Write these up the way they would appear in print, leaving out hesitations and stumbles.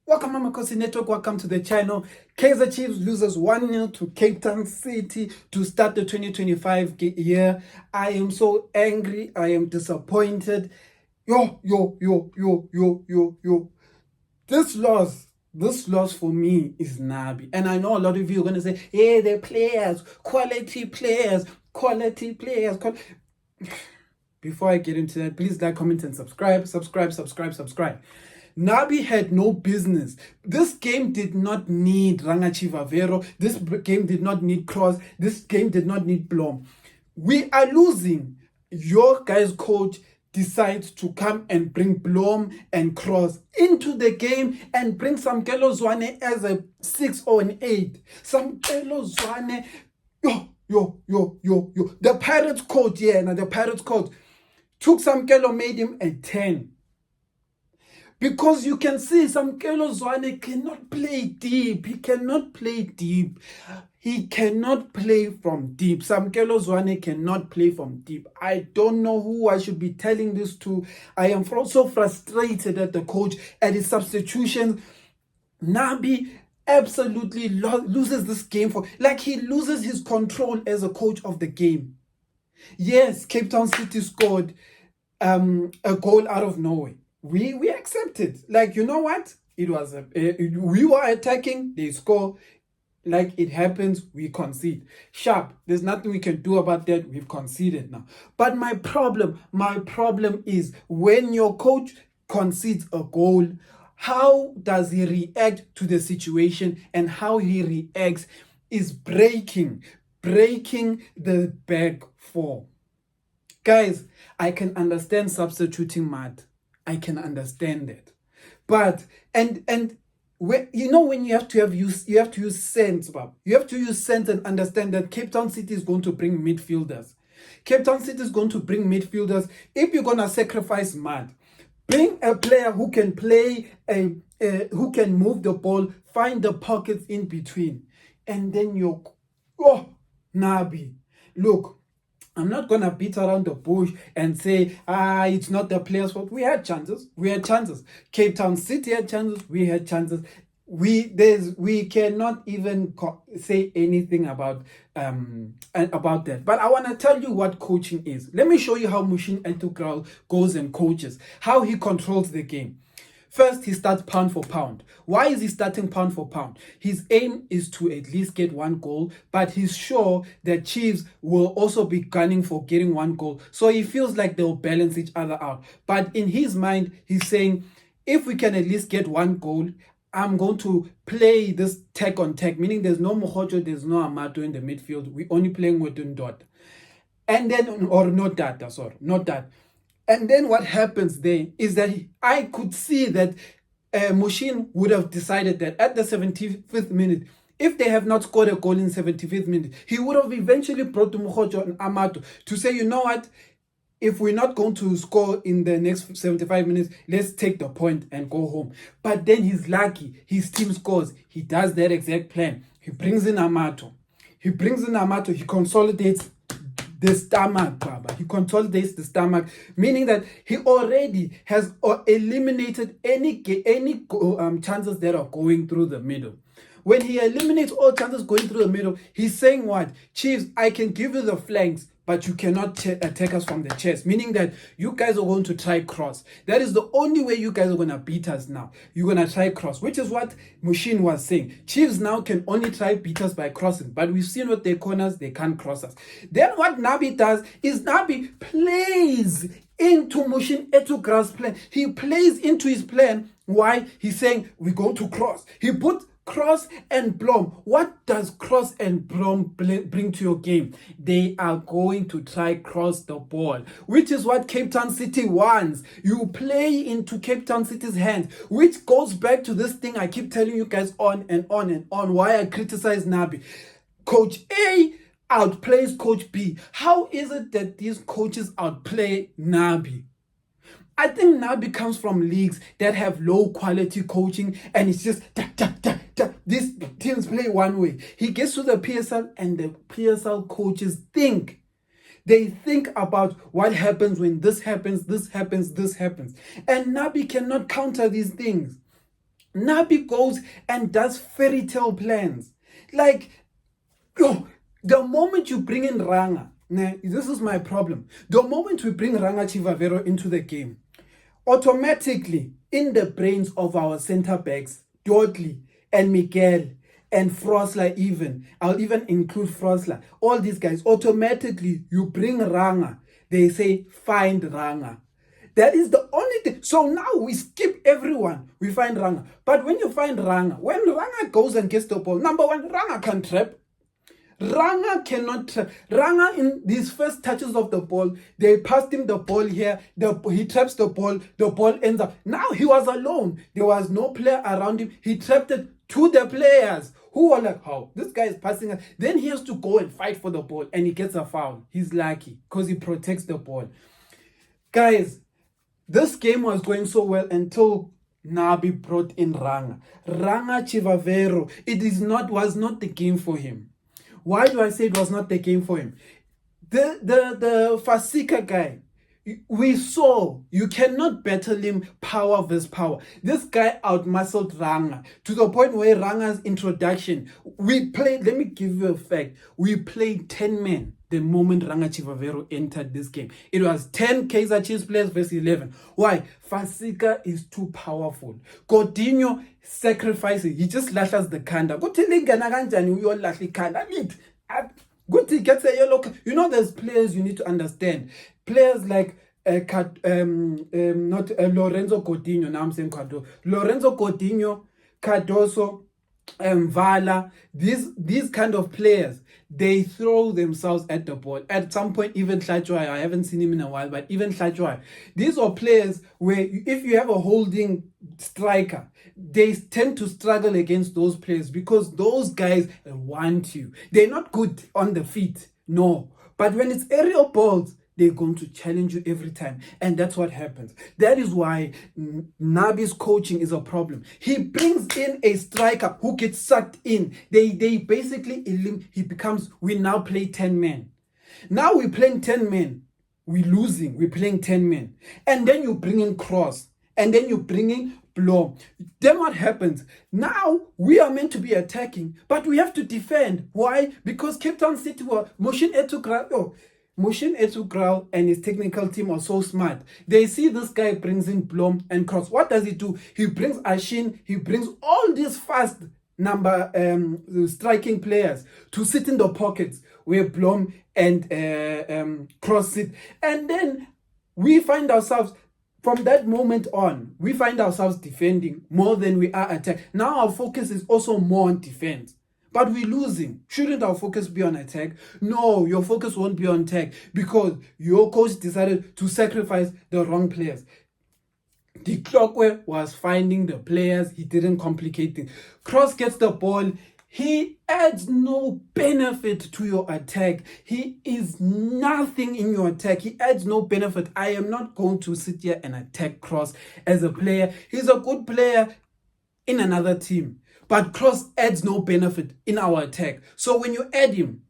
Welcome Amakhosi Network, welcome to the channel. Kaizer Chiefs loses 1-0 to Cape Town City to start the 2025 year. I am so angry, I am disappointed. Yo. This loss for me is Nabi. And I know a lot of you are going to say, hey, they're players, quality players. Before I get into that, please like, comment, and subscribe. Nabi had no business. This game did not need Rangachi Vavero. This game did not need Cross. This game did not need Blom. We are losing. Your guys' coach decides to come and bring Blom and Cross into the game and bring Samkelo Zwane as a 6 or an 8. Samkelo Zwane. The Pirates coach, the Pirates coach took Samkelo, made him a 10. Because you can see Samkelo Zwane cannot play deep. He cannot play deep. He cannot play from deep. Samkelo Zwane cannot play from deep. I don't know who I should be telling this to. I am so frustrated at the coach, at his substitutions. Nabi absolutely loses this game he loses his control as a coach of the game. Yes, Cape Town City scored a goal out of nowhere. We accepted. You know what? It was we were attacking, they score. It happens, we concede. Sharp. There's nothing we can do about that. We've conceded now. But my problem is when your coach concedes a goal, how does he react to the situation, and how he reacts is breaking the back four. Guys, I can understand substituting Mad. I can understand that. But when you have to use sense, Bob. You have to use sense and understand that Cape Town City is going to bring midfielders. Cape Town City is going to bring midfielders. If you're gonna sacrifice Mad, bring a player who can play who can move the ball, find the pockets in between, and then Nabi. Look, I'm not going to beat around the bush and say, it's not the players' fault. We had chances. Cape Town City had chances. We had chances. We cannot even say anything about that. But I want to tell you what coaching is. Let me show you how Muhsin Ertugral goes and coaches, how he controls the game. First, he starts pound for pound. Why is he starting pound for pound? His aim is to at least get one goal, but he's sure that Chiefs will also be gunning for getting one goal. So he feels like they'll balance each other out. But in his mind, he's saying, if we can at least get one goal, I'm going to play this tech on tech, meaning there's no Mohojo, there's no Amato in the midfield. We're only playing with Dot. And then, or not that. And then what happens there is that I could see that Muhsin would have decided that at the 75th minute, if they have not scored a goal in 75th minute, he would have eventually brought Mukhojo and Amato to say, you know what, if we're not going to score in the next 75 minutes, let's take the point and go home. But then he's lucky. His team scores. He does that exact plan. He brings in Amato. He consolidates the stomach, Baba. He consolidates the stomach, meaning that he already has eliminated any chances that are going through the middle. When he eliminates all chances going through the middle, he's saying what? Chiefs, I can give you the flanks, but you cannot attack us from the chest, meaning that you guys are going to try cross. That is the only way you guys are going to beat us now. You're going to try cross, which is what Muhsin was saying. Chiefs now can only try beat us by crossing, but we've seen with their corners, they can't cross us. Then what Nabi does is Nabi plays into Muhsin Ertugral's plan. He plays into his plan. Why? He's saying, we're going to cross. He put Cross and Blom. What does Cross and Blom bring to your game? They are going to try cross the ball, which is what Cape Town City wants. You play into Cape Town City's hands, which goes back to this thing I keep telling you guys on and on, why I criticize Nabi. Coach A outplays Coach B. How is it that these coaches outplay Nabi? I think Nabi comes from leagues that have low quality coaching, and it's just these teams play one way. He gets to the PSL, and the PSL coaches think. They think about what happens when this happens. And Nabi cannot counter these things. Nabi goes and does fairy tale plans. Like, oh, the moment you bring in Ranga, this is my problem. The moment we bring Ranga Chivavero into the game, automatically in the brains of our center backs, Dudley and Miguel and Frosler even, I'll even include Frosler, all these guys, automatically you bring Ranga, they say find Ranga. That is the only thing. So now we skip everyone. We find Ranga. But when you find Ranga, when Ranga goes and gets the ball, number one, Ranga can trap. Ranga cannot trap. Ranga, in these first touches of the ball, they passed him the ball here. He traps the ball ends up. Now he was alone. There was no player around him. He trapped it to the players who were like, how? This guy is passing us. Then he has to go and fight for the ball and he gets a foul. He's lucky because he protects the ball. Guys, this game was going so well until Nabi brought in Ranga. Ranga Chivavero, was not the game for him. Why do I say it was not the game for him? The Fasika guy, we saw you cannot battle him power versus power. This guy outmuscled Ranga to the point where Ranga's introduction, let me give you a fact. We played 10 men the moment Ranga Chivavero entered this game. It was 10 Kaizer Chiefs players versus 11. Why? Fasika is too powerful. Coutinho sacrifices. He just lashes the kanda. Guti gets a yellow card. You know, there's players you need to understand. Players like Lorenzo Coutinho. Now I'm saying Cardoso. Lorenzo Coutinho, Cardoso, Vala. These kind of players, they throw themselves at the ball. At some point, even Hlachwai, I haven't seen him in a while, but even Hlachwai. These are players where if you have a holding striker, they tend to struggle against those players because those guys want you. They're not good on the feet, no. But when it's aerial balls, they're going to challenge you every time. And that's what happens. That is why Nabi's coaching is a problem. He brings in a striker who gets sucked in. They basically, we now play 10 men. Now we're playing 10 men. We're losing. We're playing 10 men. And then you bring in Cross. And then you bring in Blow. Then what happens? Now we are meant to be attacking, but we have to defend. Why? Because Cape Town City were Muhsin Ertugral and his technical team are so smart. They see this guy brings in Blom and Cross. What does he do? He brings Ashin. He brings all these fast striking players to sit in the pockets where Blom and Cross sit. And then we find ourselves, from that moment on, we find ourselves defending more than we are attacking. Now our focus is also more on defense. But we're losing. Shouldn't our focus be on attack? No, your focus won't be on attack because your coach decided to sacrifice the wrong players. The clockwork was finding the players. He didn't complicate things. Cross gets the ball. He adds no benefit to your attack. He is nothing in your attack. He adds no benefit. I am not going to sit here and attack Cross as a player. He's a good player in another team. But Cross adds no benefit in our attack. So when you add him,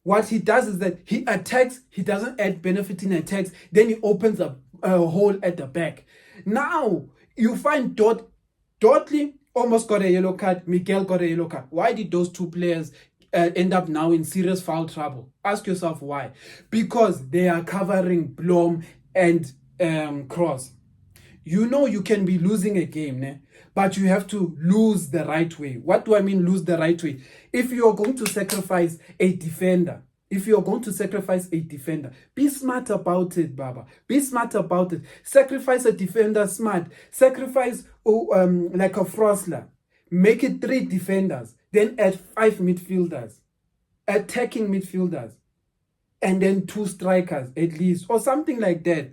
what he does is that he attacks. He doesn't add benefit in attacks. Then he opens a hole at the back. Now you find Dudley almost got a yellow card. Miguel got a yellow card. Why did those two players end up now in serious foul trouble? Ask yourself why. Because they are covering Blom and Cross. You know you can be losing a game, but you have to lose the right way. What do I mean lose the right way? If you're going to sacrifice a defender, be smart about it, Baba. Be smart about it. Sacrifice a defender smart. Sacrifice like a Frosler. Make it 3 defenders. Then add 5 midfielders. Attacking midfielders. And then 2 strikers at least. Or something like that.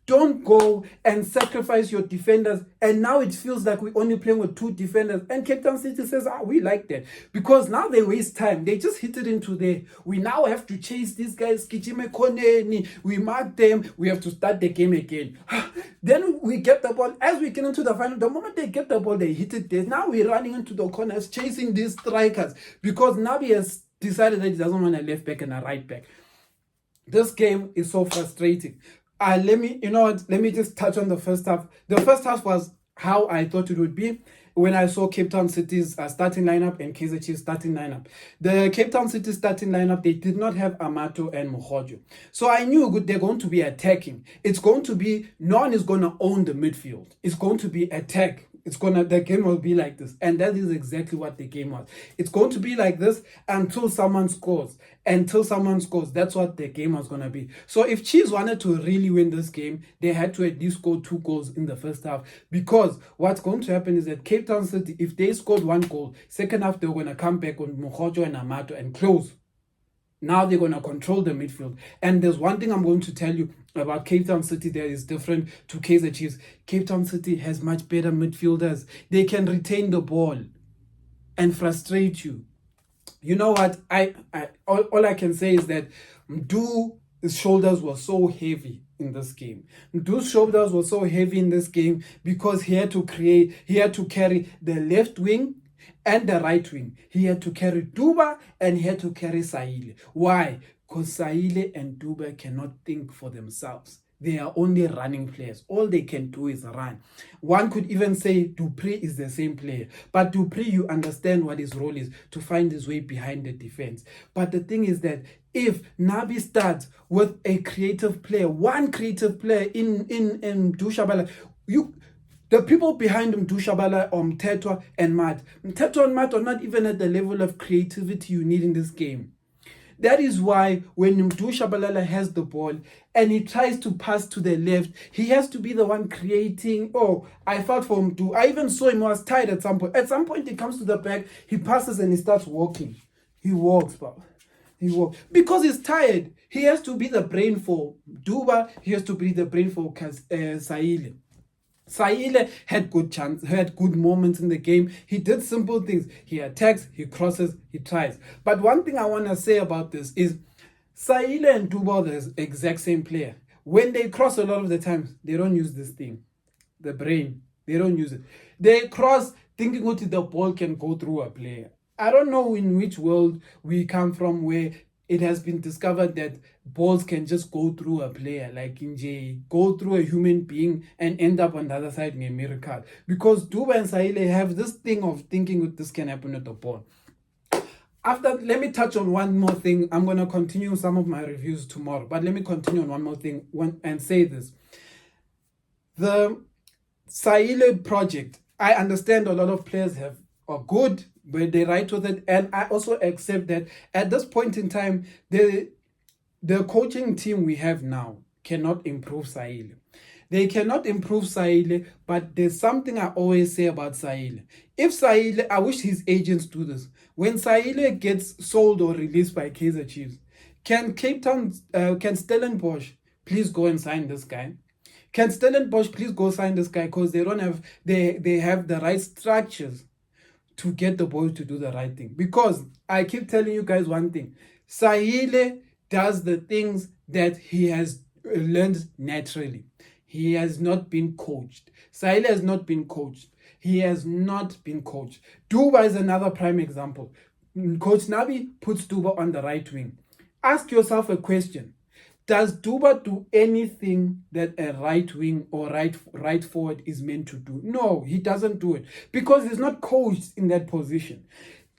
Don't go and sacrifice your defenders. And now it feels like we're only playing with 2 defenders. And Cape Town City says, we like that. Because now they waste time. They just hit it into there. We now have to chase these guys. We mark them. We have to start the game again. Then we get the ball. As we get into the final, the moment they get the ball, they hit it there. Now we're running into the corners, chasing these strikers. Because Nabi has decided that he doesn't want a left back and a right back. This game is so frustrating. Let me just touch on the first half. The first half was how I thought it would be. when I saw Cape Town City's starting lineup and Kaizer Chiefs starting lineup. The Cape Town City starting lineup, they did not have Amato and Mokhojo. So I knew they're going to be attacking. It's going to be, no one is going to own the midfield. It's going to be attack. The game will be like this. And that is exactly what the game was. It's going to be like this until someone scores. Until someone scores. That's what the game was going to be. So if Chiefs wanted to really win this game, they had to at least score 2 goals in the first half. Because what's going to happen is that Cape Town City, if they scored 1 goal, second half they're going to come back on Mokhojo and Amato and close. Now they're going to control the midfield. And there's one thing I'm going to tell you about Cape Town City that is different to Kaizer Chiefs. Cape Town City has much better midfielders. They can retain the ball and frustrate you. You know what? All I can say is that Mdu's shoulders were so heavy in this game. Mdu's shoulders were so heavy in this game because he had to carry the left wing and the right wing. He had to carry Duba and he had to carry Saile. Why? Because Saile and Duba cannot think for themselves. They are only running players. All they can do is run. One could even say Dupree is the same player. But Dupree, you understand what his role is, to find his way behind the defense. But the thing is that if Nabi starts with a creative player, one creative player in Dushabala, the people behind him, Dushabala, Mtetwa and Mat. Mtetwa and Mat are not even at the level of creativity you need in this game. That is why when Dushabala has the ball and he tries to pass to the left, he has to be the one creating. Oh, I felt for him. I even saw him was tired at some point. At some point, he comes to the back, he passes and he starts walking. He walks, but he walks. Because he's tired. He has to be the brain for Duba. He has to be the brain for Saile. Saile had good moments in the game. He did simple things. He attacks, he crosses, he tries. But one thing I want to say about this is Saile and Duba are the exact same player. When they cross a lot of the times, they don't use this thing. The brain. They don't use it. They cross thinking that the ball can go through a player. I don't know in which world we come from where it has been discovered that balls can just go through a player, like go through a human being and end up on the other side in a miracle. Because Duba and Saile have this thing of thinking that this can happen with the ball. Let me touch on one more thing. I'm going to continue some of my reviews tomorrow, but let me continue on one more thing and say this. The Saile project, I understand a lot of players are good, but they write with it, and I also accept that at this point in time, the coaching team we have now cannot improve Saile. They cannot improve Saile, but there's something I always say about Saile. If Saile, I wish his agents do this. When Saile gets sold or released by Kaizer Chiefs, can Stellenbosch please go and sign this guy? Can Stellenbosch please go sign this guy? Because they have the right structures to get the boys to do the right thing. Because I keep telling you guys one thing. Saile does the things that he has learned naturally. He has not been coached. Saile has not been coached. He has not been coached. Duba is another prime example. Coach Nabi puts Duba on the right wing. Ask yourself a question. Does Duba do anything that a right wing or right forward is meant to do? No, he doesn't do it because he's not coached in that position.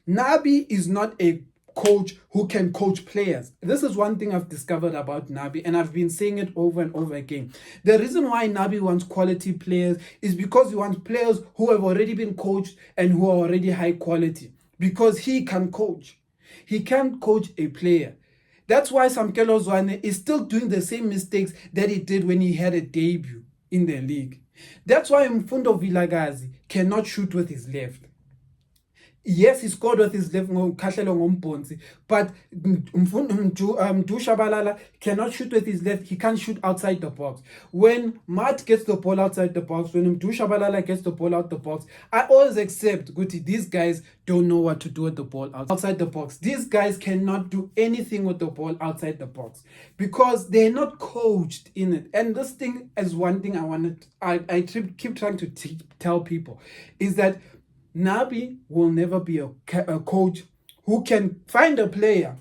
Nabi is not a coach who can coach players. This is one thing I've discovered about Nabi, and I've been saying it over and over again. The reason why Nabi wants quality players is because he wants players who have already been coached and who are already high quality, because he can coach. He can't coach a player. That's why Samkelo Zwane is still doing the same mistakes that he did when he had a debut in the league. That's why Mfundo Vilakazi cannot shoot with his left. Yes, he scored with his left, but Dushabala cannot shoot with his left. He can't shoot outside the box. When Matt gets the ball outside the box, when Dushabala gets the ball out the box, I always accept, these guys don't know what to do with the ball outside the box. These guys cannot do anything with the ball outside the box because they're not coached in it. And this thing is one thing I keep trying to tell people is that Nabi will never be a coach who can find a player,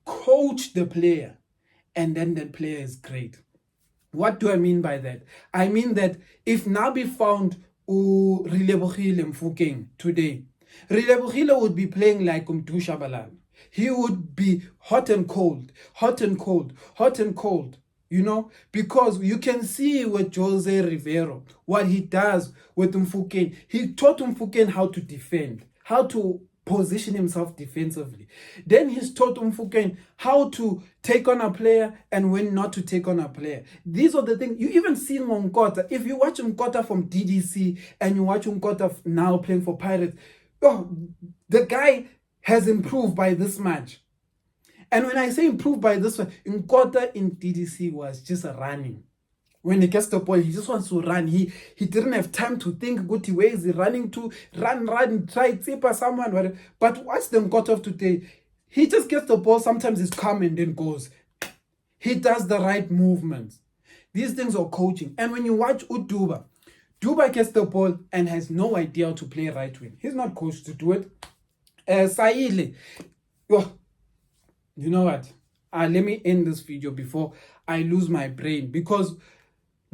coach the player, and then that player is great. What do I mean by that? I mean that if Nabi found Relebogile Mfokeng today, Relebogile would be playing like Shabalala. He would be hot and cold, hot and cold, hot and cold. You know, because you can see with Jose Rivero, what he does with Mfokeng. He taught Mfokeng how to defend, how to position himself defensively. Then he's taught Mfokeng how to take on a player and when not to take on a player. These are the things you even see in Nkota. If you watch Nkota from DDC and you watch Nkota now playing for Pirates, oh, the guy has improved by this much. And when I say improved by this one, Nkota in DDC was just running. When he gets the ball, he just wants to run. He didn't have time to think, good, where is he running to? Run, try, zipper someone, whatever. But watch the Nkota of today. He just gets the ball, sometimes it's calm and then goes. He does the right movements. These things are coaching. And when you watch Duba gets the ball and has no idea how to play right wing. He's not coached to do it. Saile, oh, you know what? Let me end this video before I lose my brain, because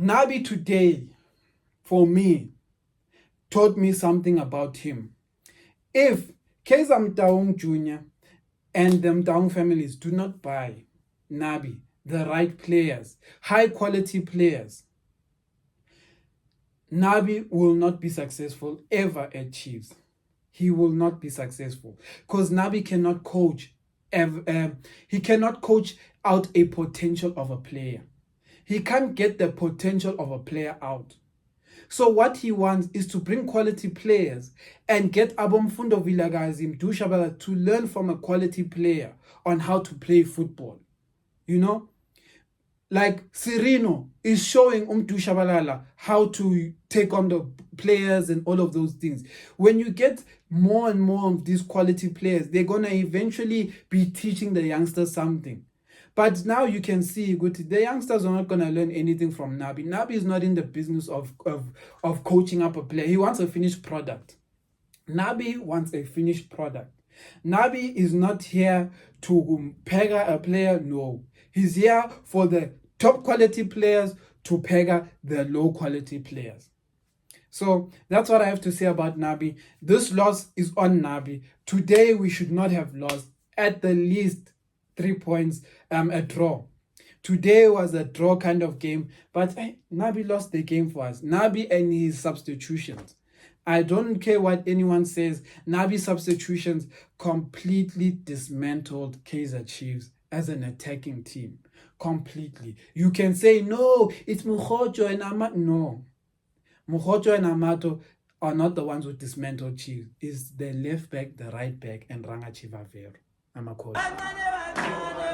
Nabi today, for me, taught me something about him. If Kaizer Mtaung Jr. and the Mtaung families do not buy Nabi the right players, high quality players, Nabi will not be successful ever at Chiefs. He will not be successful because Nabi cannot coach. He cannot coach out a potential of a player. He can't get the potential of a player out. So what he wants is to bring quality players and get Abomfundo Vilagazi Dushabala to learn from a quality player on how to play football. You know? Like Serino is showing Shabalala how to take on the players and all of those things. When you get more and more of these quality players, they're going to eventually be teaching the youngsters something. But now you can see, the youngsters are not going to learn anything from Nabi. Nabi is not in the business of coaching up a player. He wants a finished product. Nabi wants a finished product. Nabi is not here to pega a player, no. He's here for the top quality players to pega the low quality players. So that's what I have to say about Nabi. This loss is on Nabi. Today we should not have lost. At the least 3 points, a draw. Today was a draw kind of game, but Nabi lost the game for us. Nabi and his substitutions. I don't care what anyone says. Nabi substitutions completely dismantled Kaizer Chiefs as an attacking team. Completely. You can say, no, it's Mukhojo and Amato. No. Mukhojo and Amato are not the ones who dismantled Chiefs. It's the left back, the right back, and Rangachiva Vero. Amakhosi.